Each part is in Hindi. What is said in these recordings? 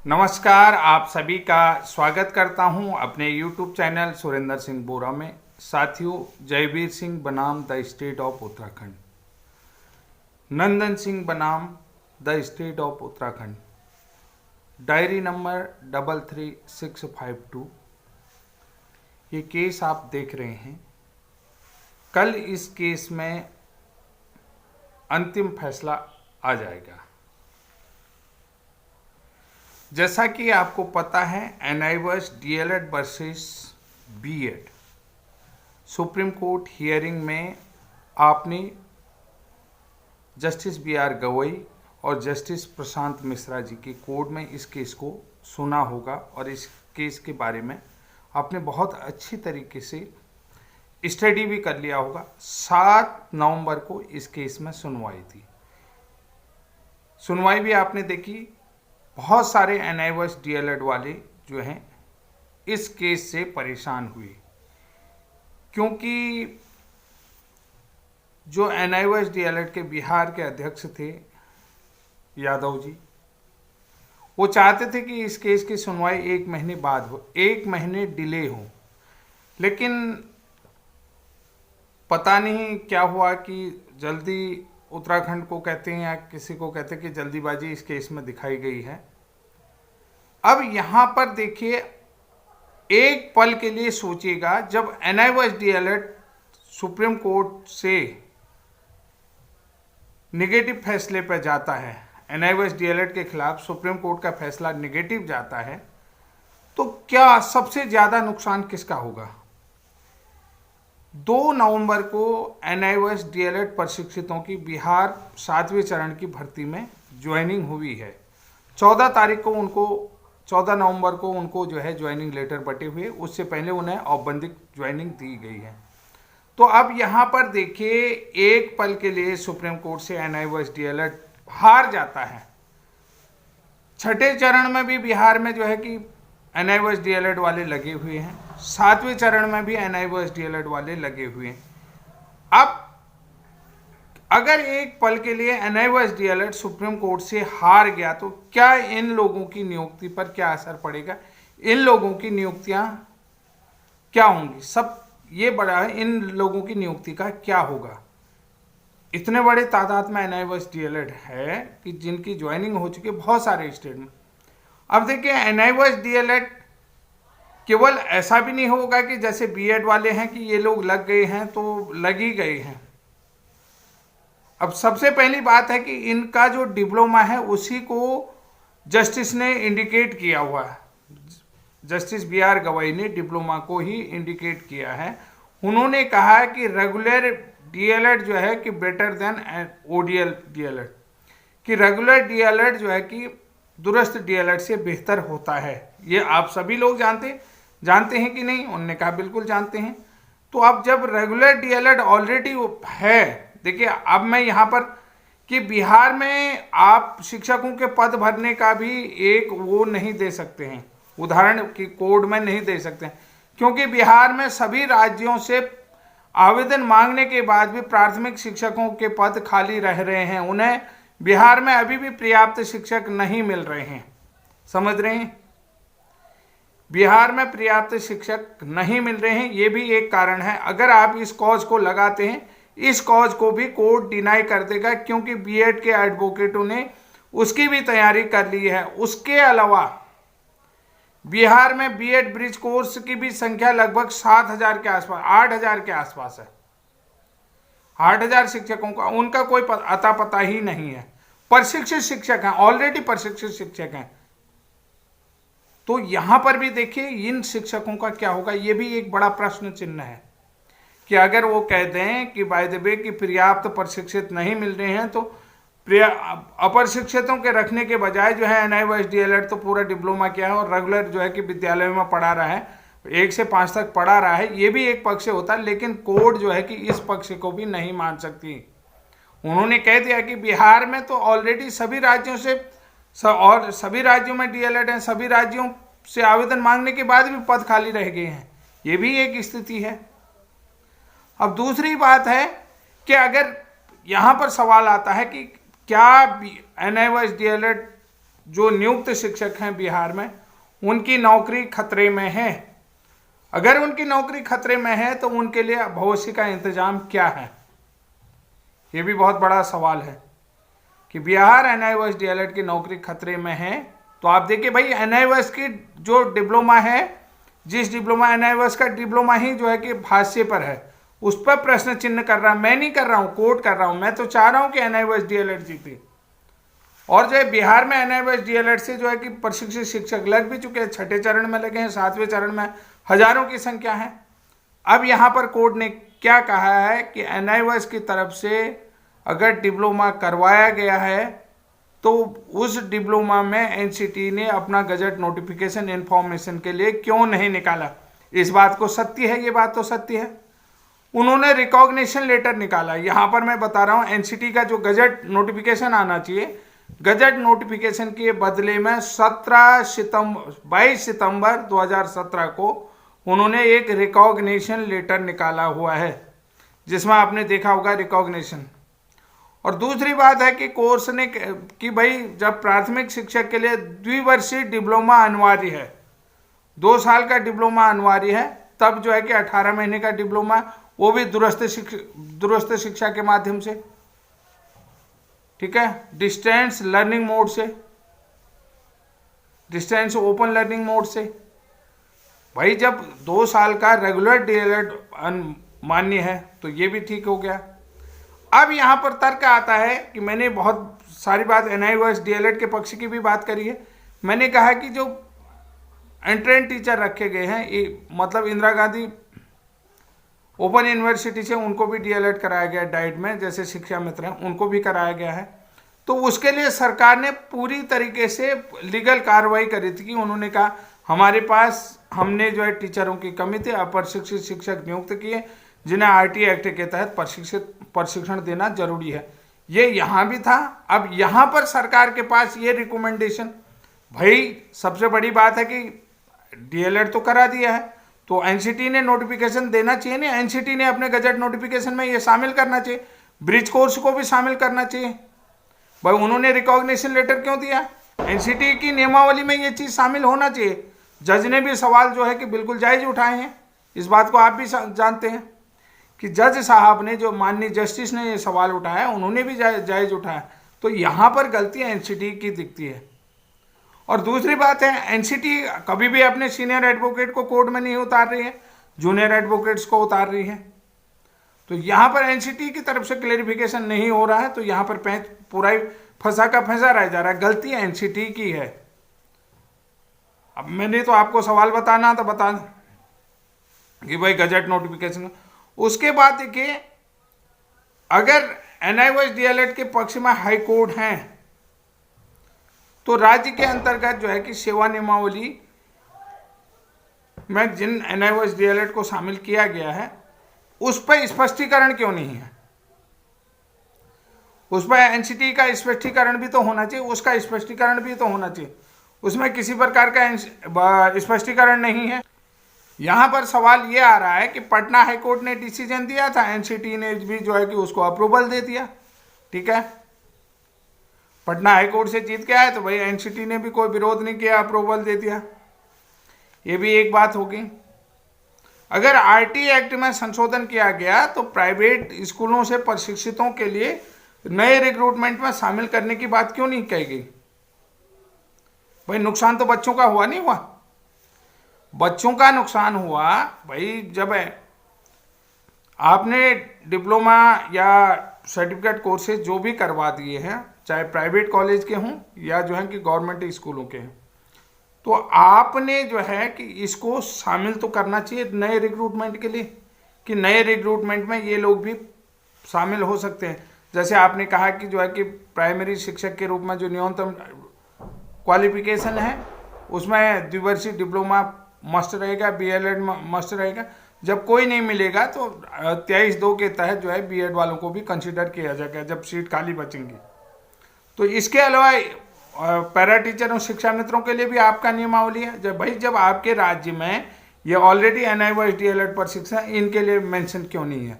नमस्कार, आप सभी का स्वागत करता हूं अपने YouTube चैनल सुरेंद्र सिंह बोरा में। साथियों, जयवीर सिंह बनाम the state of Uttarakhand, Nandan Singh बनाम the state of Uttarakhand, diary number 33652। ये केस आप देख रहे हैं। कल इस केस में अंतिम फैसला आ जाएगा। जैसा कि आपको पता है, एनआईवर्स DElEd versus BEd supreme court hearing में आपने जस्टिस बीआर गवई और जस्टिस प्रशांत मिश्रा जी के कोर्ट में इस केस को सुना होगा और इस केस के बारे में आपने बहुत अच्छी तरीके से स्टडी भी कर लिया होगा। 7 नवंबर को इस केस में सुनवाई थी। सुनवाई भी आपने देखी। बहुत सारे एनआईवर्स डीएलएड वाले जो हैं इस केस से परेशान हुए, क्योंकि जो एनआईवर्स डीएलएड के बिहार के अध्यक्ष थे यादव जी, वो चाहते थे कि इस केस की सुनवाई 1 महीने बाद हो, 1 महीने डिले हो। लेकिन पता नहीं क्या हुआ कि जल्दी उत्तराखंड को कहते हैं या किसी को कहते हैं कि जल्दीबाजी इस केस में दिखाई गई है। अब यहां पर देखिए, एक पल के लिए सोचिएगा, जब एनआईवर्स डीएलएड सुप्रीम कोर्ट से निगेटिव फैसले पर जाता है, एनआईवर्स डीएलएड के खिलाफ सुप्रीम कोर्ट का फैसला निगेटिव जाता है, तो क्या सबसे ज्यादा नुकसान किसका होगा? 2 नवंबर को एनआईवर्स डीएलएड प्रशिक्षितों की बिहार 7वें चरण की भर्ती में ज्वाइनिंग हुई है। 14 नवंबर को उनको जो है ज्वाइनिंग लेटर बटे हुए, उससे पहले उन्हें औपबंधिक ज्वाइनिंग दी गई है। तो अब यहाँ पर देखिए, एक पल के लिए सुप्रीम कोर्ट से एनआईवर्स डीएलएड हार जाता है। 6ठे चरण में भी बिहार में जो है कि एनआईवर्स डीएलएड वाले लगे हुए हैं, 7वें चरण में भी एनआईवर्स डीएलएड वाले लगे हुए हैं। अब अगर एक पल के लिए एनआईवर्स डीएलएड सुप्रीम कोर्ट से हार गया तो क्या इन लोगों की नियुक्ति पर क्या असर पड़ेगा? इन लोगों की नियुक्तियां क्या होंगी? सब ये बड़ा है, इन लोगों की नियुक्ति का क्या होगा? इतने बड़े तादाद में एनआईवर्स डीएलएड है कि जिनकी ज्वाइनिंग हो चुकी है बहुत सारे स्टेट में। अब देखिए, एनआईवर्स डीएलएड केवल ऐसा भी नहीं होगा कि जैसे बीएड वाले हैं कि ये लोग लग गए हैं तो लग ही गए हैं। अब सबसे पहली बात है कि इनका जो डिप्लोमा है उसी को जस्टिस ने इंडिकेट किया हुआ है। जस्टिस बीआर गवई ने डिप्लोमा को ही इंडिकेट किया है। उन्होंने कहा है कि रेगुलर डीएलएड जो है कि बेटर देन ओडीएल डीएलएड, कि रेगुलर डीएलएड जो है कि दूरस्थ डीएलएड से बेहतर होता है। ये आप सभी लोग जानते हैं कि नहीं? उन्होंने कहा बिल्कुल जानते हैं। तो अब जब रेगुलर डीएलएड ऑलरेडी है, देखिए अब मैं यहाँ पर कि बिहार में आप शिक्षकों के पद भरने का भी एक वो नहीं दे सकते हैं, उदाहरण की कोड में नहीं दे सकते हैं, क्योंकि बिहार में सभी राज्यों से आवेदन मांगने के बाद भी प्राथमिक शिक्षकों के पद खाली रह रहे हैं। उन्हें बिहार में अभी भी पर्याप्त शिक्षक नहीं मिल रहे हैं। समझ रहे हैं? बिहार में पर्याप्त शिक्षक नहीं मिल रहे हैं, ये भी एक कारण है। अगर आप इस कॉज को लगाते हैं, इस कॉज को भी कोर्ट डिनाई कर देगा, क्योंकि बीएड के एडवोकेटों ने उसकी भी तैयारी कर ली है। उसके अलावा बिहार में बीएड ब्रिज कोर्स की भी संख्या लगभग 7,000 के आसपास, 8,000 के आसपास है। 8,000 शिक्षकों का उनका कोई अता पता ही नहीं है। प्रशिक्षित शिक्षक हैं, ऑलरेडी प्रशिक्षित शिक्षक हैं। तो यहां पर भी देखिए, इन शिक्षकों का क्या होगा, ये भी एक बड़ा प्रश्न चिन्ह है कि अगर वो कह दें कि बाय द वे कि पर्याप्त प्रशिक्षित नहीं मिल रहे हैं, तो अप्रशिक्षितों के रखने के बजाय जो है एनआईवर्स डीएलएड तो पूरा डिप्लोमा किया है और रेगुलर जो है कि विद्यालय में पढ़ा रहा है, 1 से 5 तक पढ़ा रहा है, ये भी एक पक्ष होता है। लेकिन कोर्ट जो है कि इस पक्ष को भी नहीं मान सकती। उन्होंने कह दिया कि बिहार में तो ऑलरेडी सभी राज्यों से और सभी राज्यों में डीएलएड है, सभी राज्यों से आवेदन मांगने के बाद भी पद खाली रह गए हैं। ये भी एक स्थिति है। अब दूसरी बात है कि अगर यहाँ पर सवाल आता है कि क्या एनआईवर्स डीएलएड जो नियुक्त शिक्षक हैं बिहार में, उनकी नौकरी खतरे में है। अगर उनकी नौकरी खतरे में है तो उनके लिए भविष्य का इंतजाम क्या है, ये भी बहुत बड़ा सवाल है कि बिहार NIOS DLED की नौकरी खतरे में है। तो आप देखिए भाई, NIOS की जो डिप्लोमा है, जिस डिप्लोमा NIOS का डिप्लोमा ही जो है कि भाष्य पर है, उस पर प्रश्न चिन्ह कर रहा, मैं नहीं कर रहा हूँ, कोट कर रहा हूँ। मैं तो चाह रहा हूँ कि NIOS DLED जीते। और जो है बिहार में NIOS DLED से जो है कि प्रशिक्षित शिक्षक लग भी चुके हैं, 6ठे चरण में लगे हैं, 7वें चरण में हजारों की संख्या है। अब यहाँ पर कोर्ट ने क्या कहा है कि NIOS की तरफ से अगर डिप्लोमा करवाया गया है तो उस डिप्लोमा में NCT ने अपना गजट नोटिफिकेशन इन्फॉर्मेशन के लिए क्यों नहीं निकाला। इस बात को सत्य है, ये बात तो सत्य है। उन्होंने रिकॉग्निशन लेटर निकाला। यहाँ पर मैं बता रहा हूँ, NCT का जो गजट नोटिफिकेशन आना चाहिए, गजट नोटिफिकेशन के बदले में 22 सितंबर 2017 को उन्होंने एक रिकॉग्निशन लेटर निकाला हुआ है, जिसमें आपने देखा होगा रिकॉग्निशन। और दूसरी बात है कि कोर्स ने कि भाई जब प्राथमिक शिक्षक के लिए द्विवर्षीय डिप्लोमा अनिवार्य है, 2 साल का डिप्लोमा अनिवार्य है, तब जो है कि 18 महीने का डिप्लोमा, वो भी दूरस्थ शिक्षा के माध्यम से, ठीक है, डिस्टेंस लर्निंग मोड से, डिस्टेंस ओपन लर्निंग मोड से। भाई जब 2 साल का रेगुलर DLED मान्य है तो ये भी ठीक हो गया। अब यहाँ पर तर्क आता है कि मैंने बहुत सारी बात NIOS DLED के पक्ष की भी बात करी है। मैंने कहा कि जो एंट्रेंस टीचर रखे गए हैं, मतलब इंदिरा गांधी ओपन यूनिवर्सिटी से उनको भी DLED कराया गया डाइट में, जैसे शिक्षा मित्र हैं उनको भी कराया गया है। तो उसके लिए सरकार ने पूरी तरीके से लीगल कार्रवाई करी थी कि उन्होंने कहा हमारे पास, हमने जो है टीचरों की कमी थी, अप्रशिक्षित शिक्षक नियुक्त किए जिन्हें RT एक्ट के तहत प्रशिक्षण देना जरूरी है। ये यहाँ भी था। अब यहाँ पर सरकार के पास ये रिकमेंडेशन, भाई सबसे बड़ी बात है कि DLED तो करा दिया है, तो NCT ने नोटिफिकेशन देना चाहिए ना, NCT ने अपने गजट नोटिफिकेशन में ये शामिल करना चाहिए, ब्रिज कोर्स को भी शामिल करना चाहिए। भाई उन्होंने रिकॉग्निशन लेटर क्यों दिया? NCT की नियमावली में ये चीज़ शामिल होना चाहिए। जज ने भी सवाल जो है कि बिल्कुल जायज उठाए हैं, इस बात को आप भी जानते हैं कि जज साहब ने, जो माननीय जस्टिस ने ये सवाल उठाया, उन्होंने भी जायज उठाया। तो यहाँ पर गलती NCT की दिखती है। और दूसरी बात है, NCT कभी भी अपने सीनियर एडवोकेट को कोर्ट में नहीं उतार रही है, जूनियर एडवोकेट्स को उतार रही है। तो यहाँ पर NCT की तरफ से क्लेरिफिकेशन नहीं हो रहा है, तो यहाँ पर पैंच पूरा ही फंसा का फंसा रह जा रहा है। गलती NCT की है। अब मैंने तो आपको सवाल बताना तो बता कि भाई गजट नोटिफिकेशन। उसके बाद देखिए, अगर NIOS DLED के पक्ष में हाई कोर्ट हैं तो राज्य के अंतर्गत जो है कि सेवा नियमावली में जिन NIOS DLED को शामिल किया गया है उस पर स्पष्टीकरण क्यों नहीं है? उस पर NCT का स्पष्टीकरण भी तो होना चाहिए, उसका स्पष्टीकरण भी तो होना चाहिए। उसमें किसी प्रकार का स्पष्टीकरण नहीं है। यहाँ पर सवाल ये आ रहा है कि पटना हाई कोर्ट ने डिसीजन दिया था, NCT ने भी जो है कि उसको अप्रूवल दे दिया, ठीक है, पटना हाई कोर्ट से जीत के आए तो भाई NCT ने भी कोई विरोध नहीं किया, अप्रूवल दे दिया। ये भी एक बात होगी। अगर RT एक्ट में संशोधन किया गया तो प्राइवेट स्कूलों से प्रशिक्षितों के लिए नए रिक्रूटमेंट में शामिल करने की बात क्यों नहीं कही गई? भाई नुकसान तो बच्चों का हुआ नहीं हुआ? बच्चों का नुकसान हुआ भाई, जब आपने डिप्लोमा या सर्टिफिकेट कोर्सेज जो भी करवा दिए हैं, चाहे प्राइवेट कॉलेज के हों या जो है कि गवर्नमेंट स्कूलों के हैं, तो आपने जो है कि इसको शामिल तो करना चाहिए नए रिक्रूटमेंट के लिए, कि नए रिक्रूटमेंट में ये लोग भी शामिल हो सकते हैं। जैसे आपने कहा कि जो है कि प्राइमरी शिक्षक के रूप में जो न्यूनतम क्वालिफिकेशन है उसमें द्विवर्षीय डिप्लोमा मस्ट रहेगा, BLED मस्ट रहेगा। जब कोई नहीं मिलेगा तो 23(2) के तहत जो है B.Ed वालों को भी कंसिडर किया जाएगा जब सीट खाली बचेंगी। तो इसके अलावा पैरा टीचर और शिक्षा मित्रों के लिए भी आपका नियमावली है। जब आपके राज्य में ये ऑलरेडी NIOS DLED प्रशिक्षण, इनके लिए मेंशन क्यों नहीं है?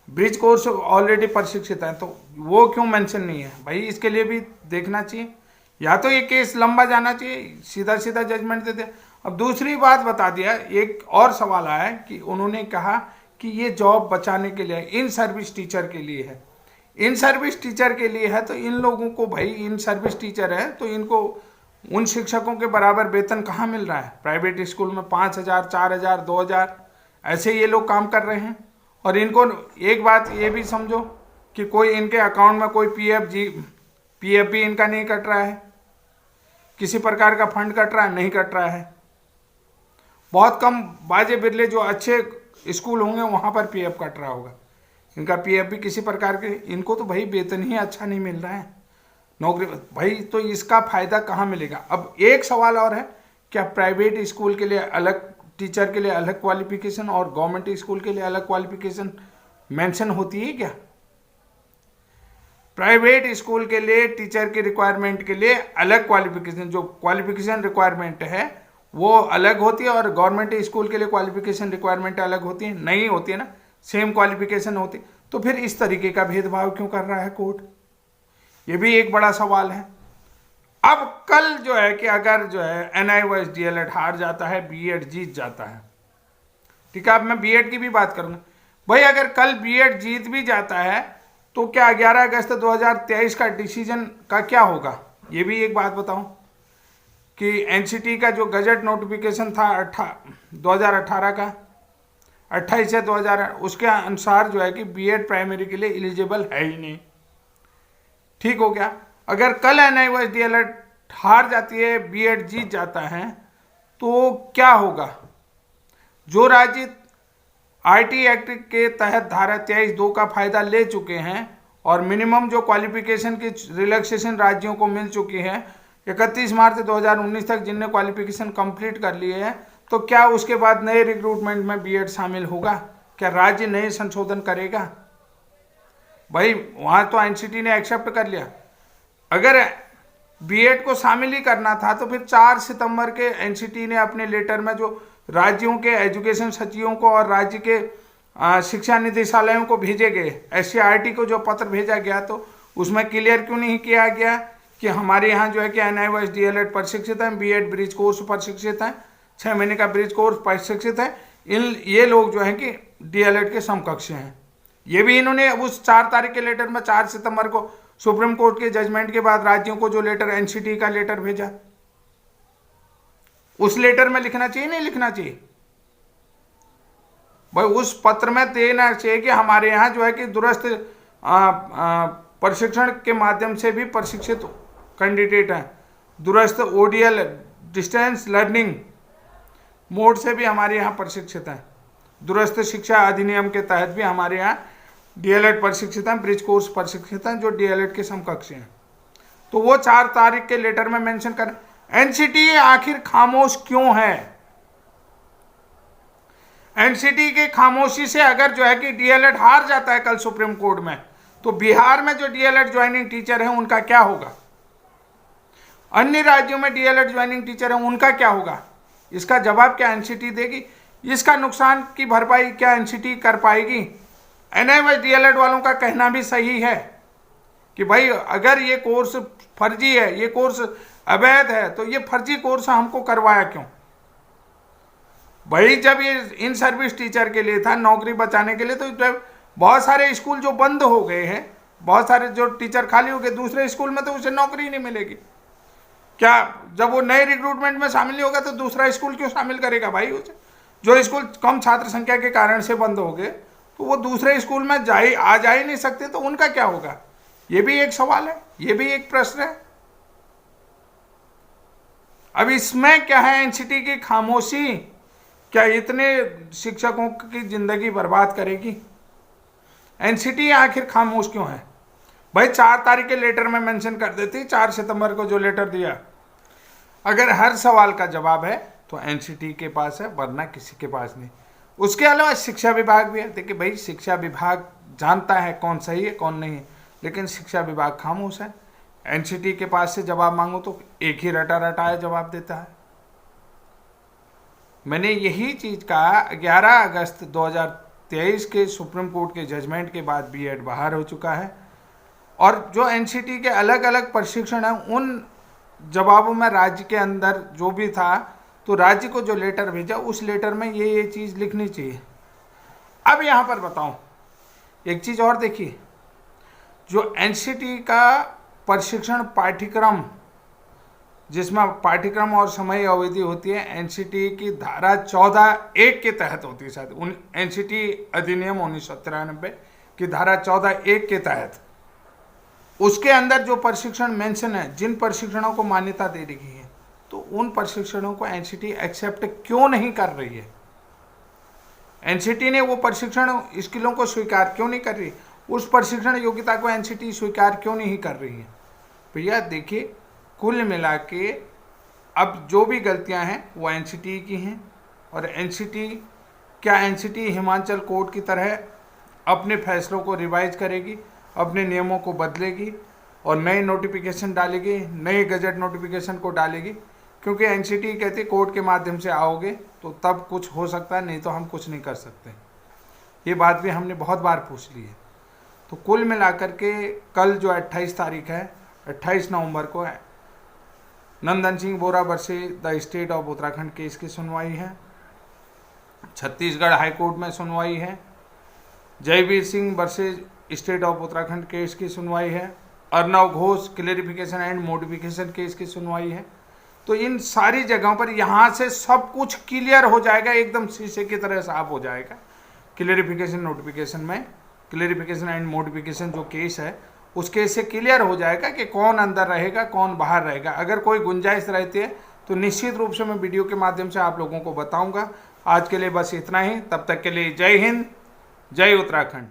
ब्रिज कोर्स ऑलरेडी प्रशिक्षित है तो वो क्यों मेंशन नहीं है? भाई इसके लिए भी देखना चाहिए। या तो ये केस लंबा जाना चाहिए, सीधा सीधा जजमेंट देते। अब दूसरी बात बता दिया, एक और सवाल आया कि उन्होंने कहा कि ये जॉब बचाने के लिए, इन सर्विस टीचर के लिए है। इन सर्विस टीचर के लिए है तो इन लोगों को, भाई इन सर्विस टीचर है तो इनको उन शिक्षकों के बराबर वेतन कहाँ मिल रहा है? प्राइवेट स्कूल में 5,000, 4,000, 2,000 ऐसे ये लोग काम कर रहे हैं। और इनको एक बात ये भी समझो कि कोई इनके अकाउंट में कोई पीएफ भी इनका नहीं कट रहा है, किसी प्रकार का फंड कट रहा है? नहीं कट रहा है। बहुत कम बाजे बिरले जो अच्छे स्कूल होंगे वहाँ पर पीएफ कट रहा होगा। इनका पीएफ भी किसी प्रकार के, इनको तो भाई वेतन ही अच्छा नहीं मिल रहा है, नौकरी भाई, तो इसका फायदा कहाँ मिलेगा? अब एक सवाल और है, क्या प्राइवेट स्कूल के लिए अलग, टीचर के लिए अलग क्वालिफिकेशन और गवर्नमेंट स्कूल के लिए अलग क्वालिफिकेशन मेंशन होती है क्या? प्राइवेट स्कूल के लिए टीचर की रिक्वायरमेंट के लिए अलग क्वालिफिकेशन, जो क्वालिफिकेशन रिक्वायरमेंट है वो अलग होती है, और गवर्नमेंट स्कूल के लिए क्वालिफिकेशन रिक्वायरमेंट अलग होती है? नहीं होती है ना, सेम क्वालिफिकेशन होती। तो फिर इस तरीके का भेदभाव क्यों कर रहा है कोर्ट? ये भी एक बड़ा सवाल है। अब कल जो है कि अगर जो है NIOS DLED हार जाता है, बीएड जीत जाता है, ठीक है, अब मैं बीएड की भी बात करूंगा। भाई अगर कल बीएड जीत भी जाता है तो क्या 11 अगस्त 2023 का डिसीजन का क्या होगा? ये भी एक बात बताऊं कि एनसीटी का जो गजट नोटिफिकेशन था 2018 का 28 से 2000, उसके अनुसार जो है कि बीएड प्राइमरी के लिए एलिजिबल है ही नहीं। ठीक हो गया। अगर कल NIOS DLED हार जाती है, बीएड जीत जाता है, तो क्या होगा? जो राज्य आईटी एक्ट के तहत धारा 23(2) का फायदा ले चुके हैं और मिनिमम जो क्वालिफिकेशन की रिलैक्सेशन राज्यों को मिल चुकी है 31 मार्च 2019 तक, जिनने क्वालिफिकेशन कंप्लीट कर लिए हैं, तो क्या उसके बाद नए रिक्रूटमेंट में बीएड शामिल होगा? क्या राज्य नए संशोधन करेगा? भाई वहां तो एनसीटी ने एक्सेप्ट कर लिया। अगर बीएड को शामिल ही करना था तो फिर 4 सितंबर के एनसीटी ने अपने लेटर में जो राज्यों के एजुकेशन सचिवों को और राज्य के शिक्षा निदेशालयों को भेजे गए, SCERT को जो पत्र भेजा गया, तो उसमें क्लियर क्यों नहीं किया गया कि हमारे यहाँ जो है कि NIOS DLED प्रशिक्षित हैं, बीएड ब्रिज कोर्स प्रशिक्षित हैं, 6 महीने का ब्रिज कोर्स प्रशिक्षित है, ये लोग जो है कि DLED के समकक्ष हैं। ये भी इन्होंने उस 4 तारीख के लेटर में 4 सितंबर को सुप्रीम कोर्ट के जजमेंट के बाद राज्यों को जो लेटर, एनसीटी का लेटर भेजा, उस लेटर में लिखना चाहिए नहीं लिखना चाहिए? भाई उस पत्र में देना चाहिए कि हमारे यहाँ जो है कि दूरस्थ प्रशिक्षण के माध्यम से भी प्रशिक्षित कैंडिडेट हैं, दूरस्थ ODL डिस्टेंस लर्निंग मोड से भी हमारे यहाँ प्रशिक्षित हैं, दूरस्थ शिक्षा अधिनियम के तहत भी हमारे यहाँ DLED प्रशिक्षित हैं, ब्रिज कोर्स प्रशिक्षित हैं, जो DLED के समकक्ष हैं। तो वो 4 तारीख के लेटर में मेंशन कर। एनसीटी आखिर खामोश क्यों है? एनसीटी की खामोशी से अगर जो है कि DLED हार जाता है कल सुप्रीम कोर्ट में, तो बिहार में जो DLED ज्वाइनिंग टीचर है उनका क्या होगा? अन्य राज्यों में DLED ज्वाइनिंग टीचर है उनका क्या होगा? इसका जवाब क्या एनसीटी देगी? इसका नुकसान की भरपाई क्या एनसीटी कर पाएगी? NIOS DLED वालों का कहना भी सही है कि भाई अगर ये कोर्स फर्जी है, ये कोर्स अवैध है, तो ये फर्जी कोर्स हमको करवाया क्यों? भाई जब ये इन सर्विस टीचर के लिए था, नौकरी बचाने के लिए, तो जब बहुत सारे स्कूल जो बंद हो गए हैं, बहुत सारे जो टीचर खाली हो गए, दूसरे स्कूल में तो उसे नौकरी ही नहीं मिलेगी। क्या जब वो नए रिक्रूटमेंट में शामिल नहीं होगा तो दूसरा स्कूल क्यों शामिल करेगा भाई उसे? जो स्कूल कम छात्र संख्या के कारण से बंद हो गए तो वो दूसरे स्कूल में जा ही नहीं सकते, तो उनका क्या होगा? ये भी एक सवाल है, ये भी एक प्रश्न है। अब इसमें क्या है एनसीटी की खामोशी? क्या इतने शिक्षकों की जिंदगी बर्बाद करेगी? एनसीटी आखिर खामोश क्यों है? भाई 4 तारीख के लेटर में मेंशन कर देती, 4 सितंबर को जो लेटर दिया, अगर हर सवाल का जवाब है तो एनसीटी के पास है, वरना किसी के पास नहीं। उसके अलावा शिक्षा विभाग भी है। देखिए भाई, शिक्षा विभाग जानता है कौन सही है कौन नहीं है, लेकिन शिक्षा विभाग खामोश है। एनसीटी के पास से जवाब मांगो तो एक ही रटा रटाया जवाब देता है। मैंने यही चीज कहा, 11 अगस्त 2023 के सुप्रीम कोर्ट के जजमेंट के बाद बीएड बाहर हो चुका है, और जो एनसीटी के अलग अलग प्रशिक्षण हैं उन जवाबों में राज्य के अंदर जो भी था, तो राज्य को जो लेटर भेजा उस लेटर में ये चीज़ लिखनी चाहिए। अब यहाँ पर बताऊँ एक चीज़ और, देखिए जो एनसीटी का प्रशिक्षण पाठ्यक्रम, जिसमें पाठ्यक्रम और समय अवधि होती है, एनसीटी की धारा 14(1) के तहत होती है, शायद एनसीटी अधिनियम 1993 की धारा 14(1) के तहत, उसके अंदर जो प्रशिक्षण मेंशन है, जिन प्रशिक्षणों को मान्यता दे रही है, तो उन प्रशिक्षणों को एनसीटी एक्सेप्ट क्यों नहीं कर रही है? एनसीटी ने वो प्रशिक्षण स्किलों को स्वीकार क्यों नहीं कर रही? उस प्रशिक्षण योग्यता को एनसीटी स्वीकार क्यों नहीं कर रही है? भैया देखिए, कुल मिला के अब जो भी गलतियां हैं वो एनसीटी की हैं। और एनसीटी हिमाचल कोर्ट की तरह अपने फैसलों को रिवाइज करेगी, अपने नियमों को बदलेगी और नए नोटिफिकेशन डालेगी, नए गजट नोटिफिकेशन को डालेगी? क्योंकि एनसीटी कहती कोर्ट के माध्यम से आओगे तो तब कुछ हो सकता है, नहीं तो हम कुछ नहीं कर सकते। ये बात भी हमने बहुत बार पूछ ली है। तो कुल मिलाकर के कल जो 28 तारीख है, 28 नवंबर को Nandan Singh Bora versus the state of Uttarakhand case की सुनवाई है। छत्तीसगढ़ हाई कोर्ट में सुनवाई है। Jaiveer Singh versus state of Uttarakhand case की सुनवाई है। Arnav Ghosh clarification and modification case की सुनवाई है। तो इन सारी जगहों पर यहाँ से सब कुछ क्लियर हो जाएगा, एकदम शीशे की तरह साफ हो जाएगा। क्लेरिफिकेशन नोटिफिकेशन में क्लेरिफिकेशन एंड मॉडिफिकेशन जो केस है, उस केस से क्लियर हो जाएगा कि कौन अंदर रहेगा, कौन बाहर रहेगा। अगर कोई गुंजाइश रहती है तो निश्चित रूप से मैं वीडियो के माध्यम से आप लोगों को बताऊंगा। आज के लिए बस इतना ही, तब तक के लिए जय हिंद, जय उत्तराखंड।